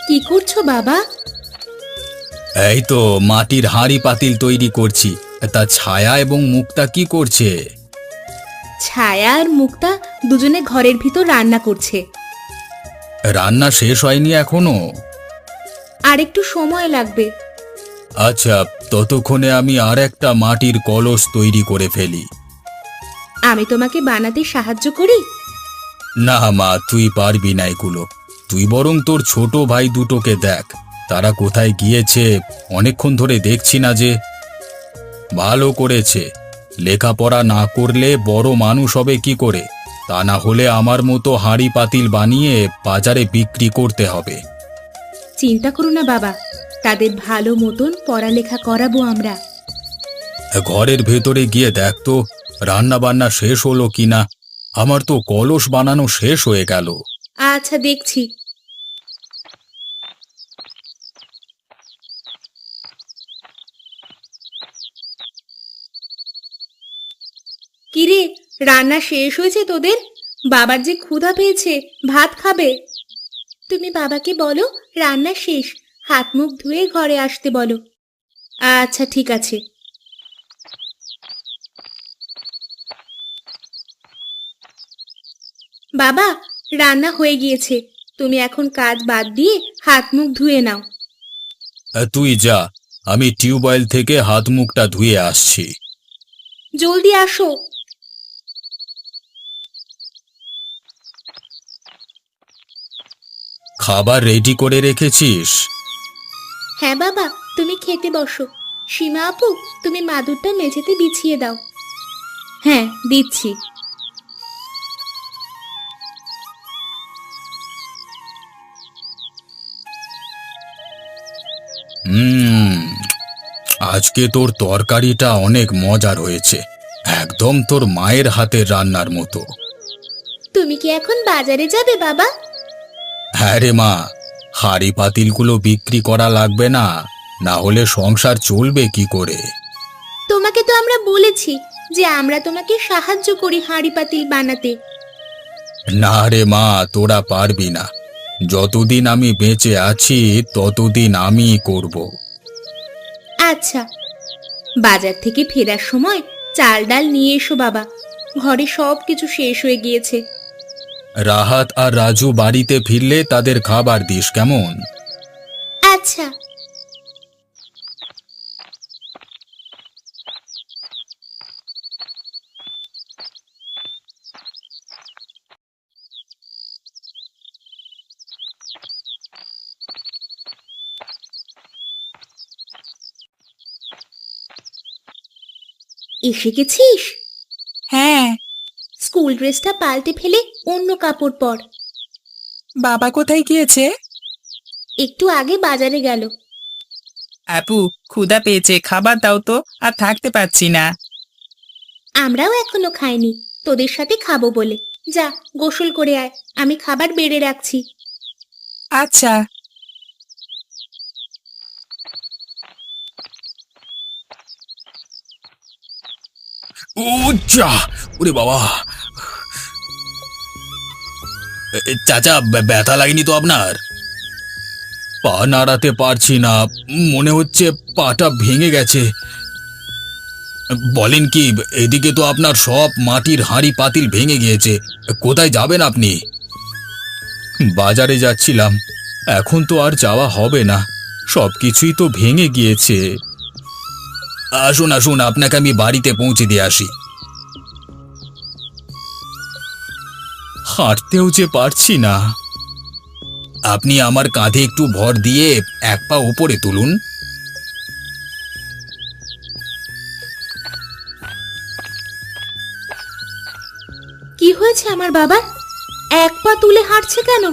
কি করছো বাবা? এই তো মাটির হাঁড়ি পাতিল তৈরি করছি। তা ছায়া এবং মুক্তা কি করছে? ছায়া আর মুক্তা দুজনে ঘরের ভিতর রান্না করছে। রান্না শেষ হয়নি এখনো? আর একটু সময় লাগবে। আচ্ছা, ততক্ষণে আমি আর একটা মাটির কলস তৈরি করে ফেলি। আমি তোমাকে বানাতে সাহায্য করি? না মা, তুই পারবি না এগুলো। তুই বরং তোর ছোট ভাই দুটোকে দেখ, তারা কোথায় গিয়েছে। অনেকক্ষণ ধরে দেখছি না যে। ভালো করেছে, লেখাপড়া না করলে বড় মানুষ হবে কি করে? তা না হলে আমার মতো হাঁড়ি পাতিল বানিয়ে বাজারে বিক্রি করতে হবে। চিন্তা করো না বাবা, তাদের ভালো মতন পড়ালেখা করাবো আমরা। ঘরের ভেতরে গিয়ে দেখ তো রান্না বান্না শেষ হলো কিনা। আমার তো কলস বানানো শেষ হয়ে গেল। আচ্ছা, দেখছি। কিরে, রান্না শেষ হয়েছে তোদের? বাবার যে ক্ষুধা পেয়েছে, ভাত খাবে। তুমি বাবাকে বলো রান্না শেষ, হাত মুখ ধুয়ে ঘরে আসতে বলো। আচ্ছা, ঠিক আছে। বাবা, রান্না হয়ে গিয়েছে, তুমি এখন কাজ বাদ দিয়ে হাত মুখ ধুয়ে নাও। তুই যা, আমি টিউবওয়েল থেকে হাত মুখটা ধুয়ে আসছি। জলদি আসো। খাবার রেডি করে রেখেছিস? হ্যাঁ বাবা, তুমি খেতে বসো। সীমা আপু, তুমি মাদুরটা মেঝেতে বিছিয়ে দাও। হ্যাঁ, দিচ্ছি। হুম, আজকে তোর তরকারিটা অনেক মজার হয়েছে, একদম তোর মায়ের হাতের রান্নার মতো। তুমি কি এখন বাজারে যাবে বাবা? হ্যাঁ রে মা, হাঁড়ি পাতিলগুলো বিক্রি করা লাগবে না, না হলে সংসার চলবে কি করে? তোমাকে তো আমরা বলেছি যে আমরা তোমাকে সাহায্য করি হাঁড়ি পাতিল বানাতে। না রে মা, তোরা পারবি না। যতদিন আমি বেঁচে আছি ততদিন আমিই করব। আচ্ছা, বাজার থেকে ফেরার সময় চাল ডাল নিয়ে এসো বাবা, ঘরে সব কিছু শেষ হয়ে গিয়েছে। রাহাত আর রাজু বাড়িতে ফিরলে তাদের খাবার দিস কেমন? আচ্ছা। এসে গেছিস? হ্যাঁ। স্কুল ড্রেসটা পাল্টে ফেলে অন্য কাপড় পর। বাবা কোথায় গিয়েছে? একটু আগে বাজারে গেল। আপু, ক্ষুধা পেয়েছে, খাবার দাও তো, আর থাকতে পারছি না। আমরাও এখনো খাইনি, তোদের সাথে খাবো বলে। যা, গোসল করে আয়, আমি খাবার বেড়ে রাখছি। আচ্ছা। ও যা, ওরে বাবা! চাচা, ব্যথা লাগেনি তো আপনার? পা নাড়াতে পারছি না, মনে হচ্ছে পাটা ভেঙে গেছে। বলেন কি, এদিকে তো আপনার সব মাটির হাঁড়ি পাতিল ভেঙে গিয়েছে। কোথায় যাবেন আপনি? বাজারে যাচ্ছিলাম, এখন তো আর যাওয়া হবে না, সবকিছুই তো ভেঙে গিয়েছে। আসুন আসুন, আপনাকে আমি বাড়িতে পৌঁছে দিয়ে আসি। হাঁটতেও যে পারছি না। আপনি আমার কাঁধে একটু ভর দিয়ে এক পা উপরে তুলুন। কি হয়েছে আমার বাবার? এক পা তুলে হাঁটছে কেন?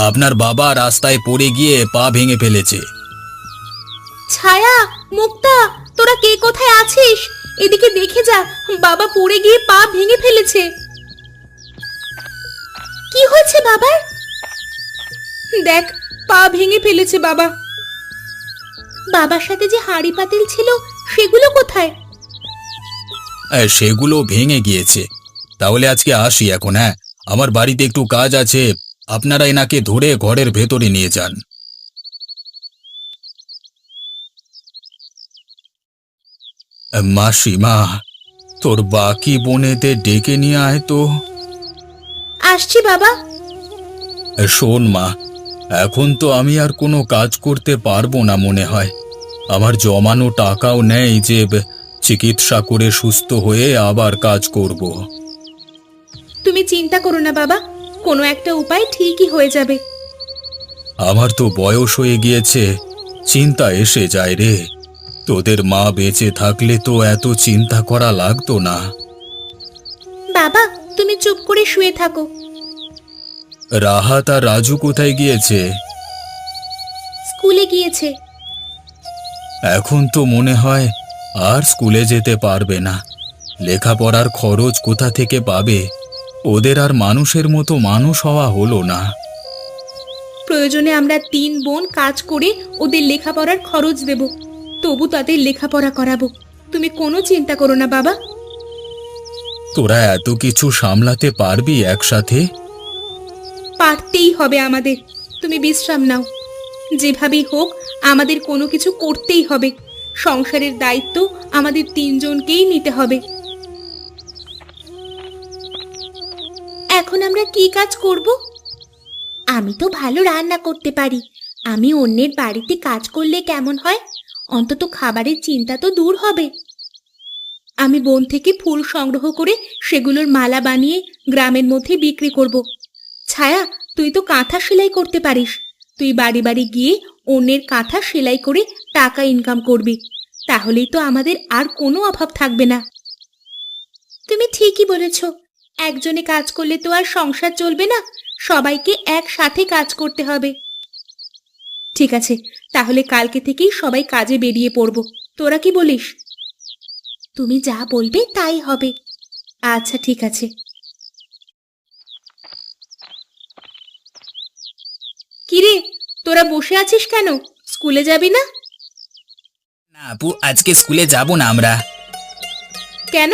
আপনার বাবা রাস্তায় পড়ে গিয়ে পা ভেঙে ফেলেছে। ছায়া, মুক্তা, তোরা কে কোথায় আছিস? এদিকে দেখে যা, বাবা পড়ে গিয়ে পা ভেঙে ফেলেছে। কি হয়েছে বাবার? দেখ, পা ভেঙে ফেলেছে বাবা। বাবার সাথে যে হাঁড়ি পাতিল ছিল সেগুলো কোথায়? সেগুলো ভেঙে গিয়েছে। তাহলে আজকে আসি এখন। হ্যাঁ, আমার বাড়িতে একটু কাজ আছে, আপনারা এনাকে ধরে ঘরের ভেতরে নিয়ে যান। মাসিমা, তোর বাকি বোনেদের ডেকে নিয়ে আয় তো। আসছি বাবা। শোন মা, এখন তো আমি আর কোনো কাজ করতে পারবো না মনে হয়। আমার জমানো টাকাও নেই যে চিকিৎসা করে সুস্থ হয়ে আবার কাজ করব। তুমি চিন্তা করো না বাবা, কোনো একটা উপায় ঠিকই হয়ে যাবে। আমার তো বয়স হয়ে গিয়েছে, চিন্তা এসে যায় রে। তোদের মা বেঁচে থাকলে তো এত চিন্তা করা লাগতো না। বাবা তুমি চুপ করে শুয়ে থাকো। রাহাত আর রাজু কোথায় গিয়েছে? স্কুলে গিয়েছে। এখন তো মনে হয় আর স্কুলে যেতে পারবে না। লেখাপড়ার খরচ কোথা থেকে পাবে? ওদের আর মানুষের মতো মানুষ হওয়া হলো না। প্রয়োজনে আমরা 3 বোন কাজ করে ওদের লেখাপড়ার খরচ দেব, তবু তাদের লেখাপড়া করাবো। তুমি কোনো চিন্তা করো না বাবা। তোরা এত কিছু সামলাতে পারবি একসাথে? পারতেই হবে আমাদের। তুমি বিশ্রাম নাও। যেভাবেই হোক আমাদের কোনো কিছু করতেই হবে। সংসারের দায়িত্ব আমাদের 3 জনকেই নিতে হবে। এখন আমরা কি কাজ করব? আমি তো ভালো রান্না করতে পারি। আমি অন্যের বাড়িতে কাজ করলে কেমন হয়? অন্তত খাবারের চিন্তা তো দূর হবে। আমি বন থেকে ফুল সংগ্রহ করে সেগুলোর মালা বানিয়ে গ্রামের মধ্যে বিক্রি করব। ছায়া, তুই তো কাঁথা সেলাই করতে পারিস। তুই বাড়ি বাড়ি গিয়ে অন্যের কাঁথা সেলাই করে টাকা ইনকাম করবি। তাহলেই তো আমাদের আর কোনো অভাব থাকবে না। তুমি ঠিকই বলেছ। একজনে কাজ করলে তো আর সংসার চলবে না, সবাইকে একসাথে কাজ করতে হবে। ঠিক আছে, তাহলে কালকে থেকেই সবাই কাজে বেরিয়ে পড়ব। তোরা কি বলিস? তুমি যা বলবে তাই হবে। আচ্ছা ঠিক আছে। কিরে, তোরা বসে আছিস কেন? স্কুলে যাবি না? না আপু, আজকে স্কুলে যাব না আমরা। কেন?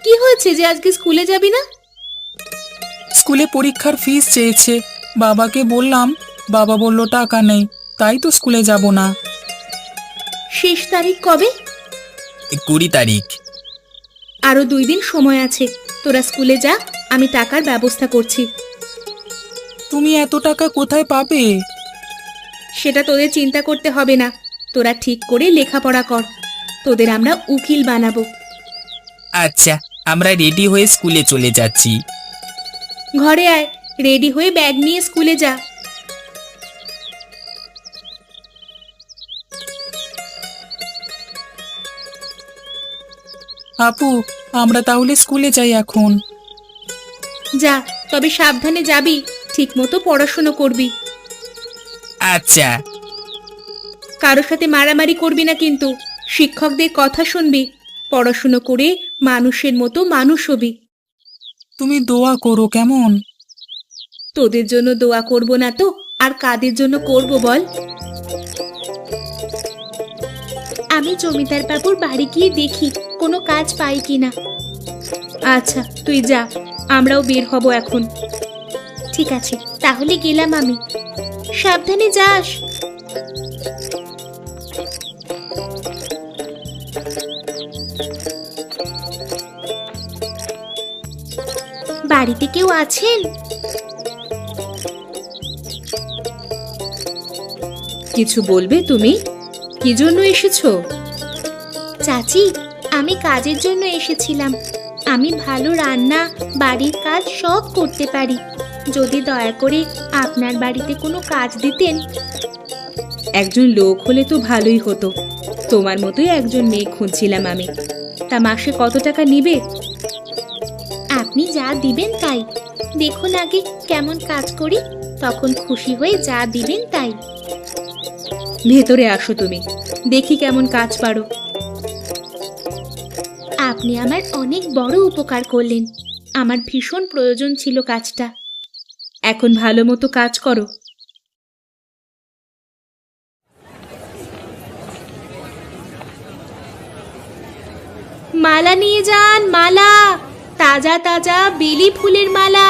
কি হয়েছে যে আজকে স্কুলে যাবি না? স্কুলে পরীক্ষার ফিস চেয়েছে, বাবাকে বললাম, বাবা বলল টাকা নেই, তাই তো স্কুলে যাব না। শেষ তারিখ কবে? 20 তারিখ। আরো 2 দিন সময় আছে। তোরা স্কুলে যা, আমি টাকার ব্যবস্থা করছি। তুমি এত টাকা কোথায় পাবে? সেটা তোদের চিন্তা করতে হবে না। তোরা ঠিক করে লেখাপড়া কর। তোদের আমরা উকিল বানাবো। আচ্ছা, আমরা রেডি হয়ে স্কুলে চলে যাচ্ছি। ঘরে আয়, রেডি হয়ে ব্যাগ নিয়ে স্কুলে যা। আপু, আমরা তাহলে স্কুলে যাই এখন। যা, তবে সাবধানে যাবি, ঠিকমতো পড়াশুনো করবি। আচ্ছা। কারোর সাথে মারামারি করবি না কিন্তু। শিক্ষকদের কথা শুনবি। পড়াশুনো করে মানুষের মতো মানুষ হবি। তুমি দোয়া করো কেমন? তোদের জন্য দোয়া করব না তো আর কাদের জন্য করব বল? আমি জমিদার বাবুর বাড়ি গিয়ে দেখি কোনো কাজ পাই কিনা। আচ্ছা তুই যা, আমরাও বের হব এখন। ঠিক আছে, তাহলে গেলাম আমি। সাবধানে যাস। বাড়িতে কেউ আছেন? কিছু বলবে তুমি? কি জন্য এসেছো? চাচি, আমি কাজের জন্য এসেছিলাম। আমি ভালো রান্না, বাড়ির কাজ সব করতে পারি। যদি দয়া করে আপনার বাড়িতে কোনো কাজ দিতেন। একজন লোক হলে তো ভালোই হতো। তোমার মতোই একজন মেয়ে খুঁজছিলাম আমি। তা মাসে কত টাকা নিবে? আপনি যা দিবেন তাই। দেখুন আগে কেমন কাজ করি, তখন খুশি হয়ে যা দিবেন তাই। ভেতরে আসো তুমি, দেখি কেমন কাজ পারো। আপনি আমার অনেক বড় উপকার করলেন। আমার ভীষণ প্রয়োজন ছিল কাজটা। এখন ভালো মতো কাজ করো। মালা নিয়ে যান, মালা। তাজা তাজা বেলি ফুলের মালা।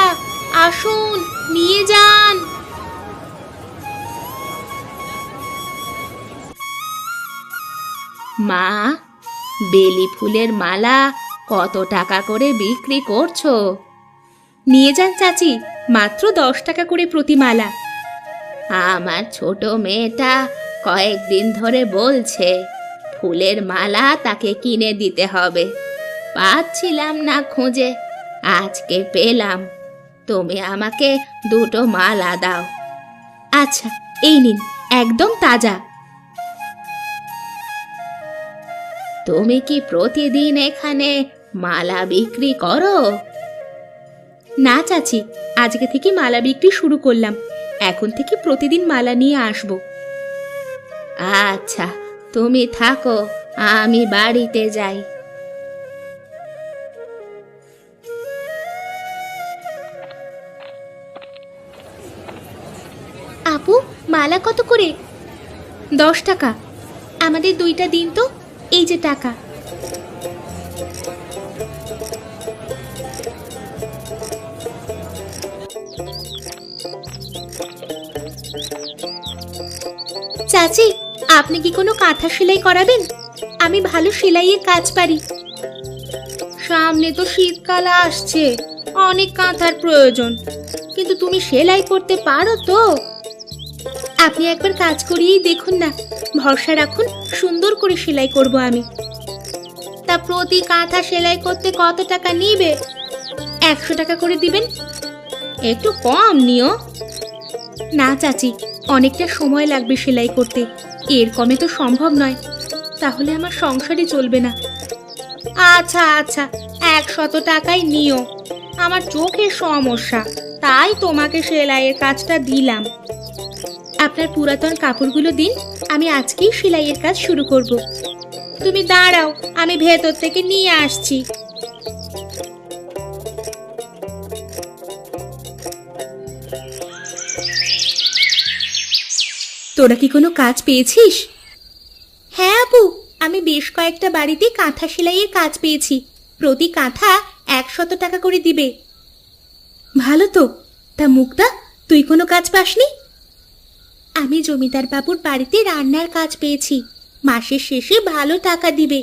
আসুন, নিয়ে যান। মা, বেলি ফুলের মালা কত টাকা করে বিক্রি করছো? নিয়ে যান চাচি, মাত্র 10 টাকা করে প্রতি মালা। আমার ছোট মেয়েটা কয়েকদিন ধরে বলছে ফুলের মালা তাকে কিনে দিতে হবে, পাচ্ছিলাম না খুঁজে, আজকে পেলাম। তুমি আমাকে 2টো মালা দাও। আচ্ছা, এই নিন, একদম তাজা। তুমি কি প্রতিদিন এখানে মালা বিক্রি করো? না চাচি, আজকে থেকে মালা বিক্রি শুরু করলাম। এখন থেকে প্রতিদিন মালা নিয়ে আসবো। আচ্ছা, তুমি থাকো, আমি বাড়িতে যাই। আপু, মালা কত করে? 10 টাকা। আমাদের 2টা দিন তো, এই যে টাকা। চাচি, আপনি কি কোনো কাঁথা সেলাই করাবেন? আমি ভালো সেলাইয়ের কাজ পারি। সামনে তো শীতকাল আসছে, অনেক কাঁথার প্রয়োজন, কিন্তু তুমি সেলাই করতে পারো তো? আপনি একবার কাজ করিয়েই দেখুন না, ভরসা রাখুন, সুন্দর করে সেলাই করব আমি। তা প্রতি কাঁথা সেলাই করতে কত টাকা নিবে? 100 টাকা করে দিবেন। একটু কম নিও। না চাচি, অনেকটা সময় লাগবে সেলাই করতে, এর কমে তো সম্ভব নয়, তাহলে আমার সংসারই চলবে না। আচ্ছা আচ্ছা, 100 টাকাই নিও। আমার চোখের সমস্যা, তাই তোমাকে সেলাইয়ের কাজটা দিলাম। আপনার পুরাতন কাপড়গুলো দিন, আমি আজকেই সেলাইয়ের কাজ শুরু করব। তুমি দাঁড়াও, আমি ভেতর থেকে নিয়ে আসছি। তোরা কি কোনো কাজ পেয়েছিস? হ্যাঁ আপু, আমি বেশ কয়েকটা বাড়িতে কাঁথা সেলাইয়ের কাজ পেয়েছি। প্রতি কাঁথা 100 টাকা করে দিবে। ভালো তো। তা মুক্তা, তুই কোনো কাজ পাসনি? আমি জমিদার বাবুর বাড়িতে রান্নার কাজ পেয়েছি, মাসের শেষে ভালো টাকা দিবে।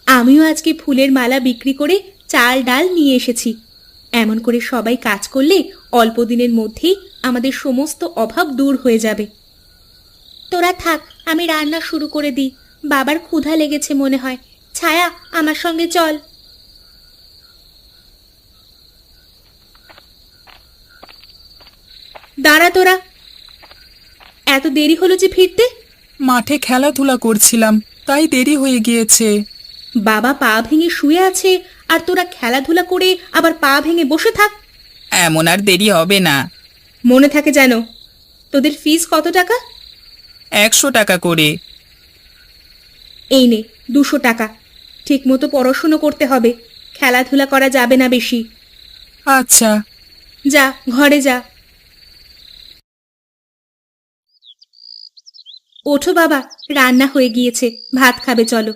আমিও আজকে ফুলের মালা বিক্রি করে চাল ডাল নিয়ে এসেছি। এমন করে সবাই কাজ করলে অল্প দিনের মধ্যেই আমাদের সমস্ত অভাব দূর হয়ে যাবে। তোরা থাক, আমি রান্না শুরু করে দিই। বাবার ক্ষুধা লেগেছে মনে হয়। ছায়া, আমার সঙ্গে চল। দাঁড়া তোরা, এত দেরি হলো যে ফিরতে? মাঠে খেলাধুলা করছিলাম, তাই দেরি হয়ে গিয়েছে। বাবা পা ভেঙে শুয়ে আছে, আর তোরা খেলাধুলা করে আবার পা ভেঙে বসে থাক। এমন আর দেরি হবে না। মনে থাকে যেন। তোদের ফিস কত টাকা? 100 টাকা করে। এই নে 200 টাকা। ঠিক মতো পড়াশুনো করতে হবে, খেলাধুলা করা যাবে না বেশি। আচ্ছা। যা, ঘরে যা। ওঠো বাবা, রান্না হয়ে গিয়েছে, ভাত খাবে চলো।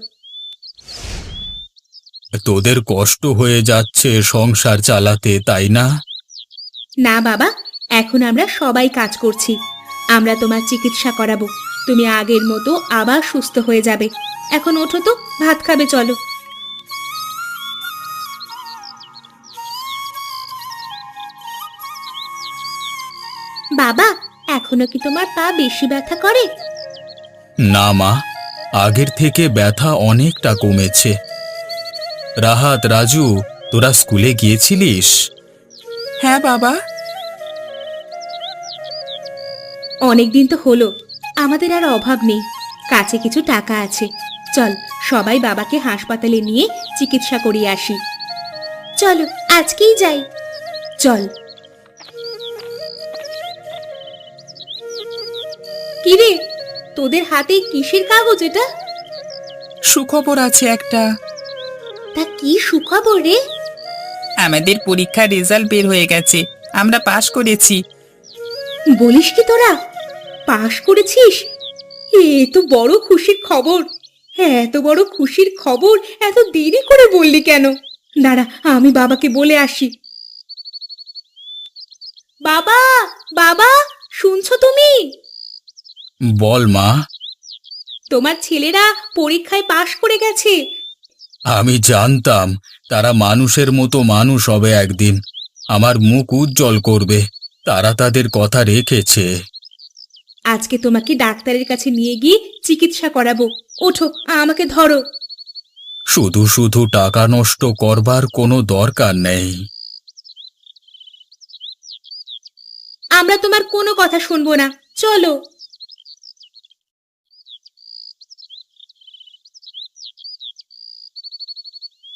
তোদের কষ্ট হয়ে যাচ্ছে সংসার চালাতে, তাই না? না বাবা, এখন আমরা সবাই কাজ করছি। আমরা তোমার চিকিৎসা করাবো, তুমি আগের মতো আবার সুস্থ হয়ে যাবে। এখন ওঠো তো, ভাত খাবে চলো। বাবা, এখনো কি তোমার পা বেশি ব্যথা করে? না মা, আগের থেকে ব্যথা অনেকটা কমেছে। রাহাত, রাজু, তোরা স্কুলে গিয়েছিলিস? হ্যাঁ বাবা। অনেকদিন তো হলো, আমাদের আর অভাব নেই, কাছে কিছু টাকা আছে। চল, সবাই বাবাকে হাসপাতালে নিয়ে চিকিৎসা করিয়ে আসি। চলো, আজকেই যাই। চল। কিরে, তোদের হাতে কিসের কাগজ এটা? সুখবর আছে একটা। তা কি সুখবর রে? আমাদের পরীক্ষার রেজাল্ট বের হয়ে গেছে, আমরা পাশ করেছি। বলিস কি তোরা পাশ করেছিস? এ তো বড় খুশির খবর। হ্যাঁ, এত বড় খুশির খবর এত দেরি করে বললি কেন? দাঁড়া, আমি বাবাকে বলে আসি। বাবা, বাবা, শুনছো তুমি? বল মা। তোমার ছেলেরা পরীক্ষায় পাশ করে গেছে। আমি জানতাম তারা মানুষের মতো মানুষ হবে একদিন, আমার মুখ উজ্জ্বল করবে। তারা তাদের কথা রেখেছে। আজকে তোমাকে ডাক্তারের কাছে নিয়ে গিয়ে চিকিৎসা করাবো। ওঠো, আমাকে ধরো। শুধু শুধু টাকা নষ্ট করবার কোনো দরকার নেই। আমরা তোমার কোনো কথা শুনবো না, চলো।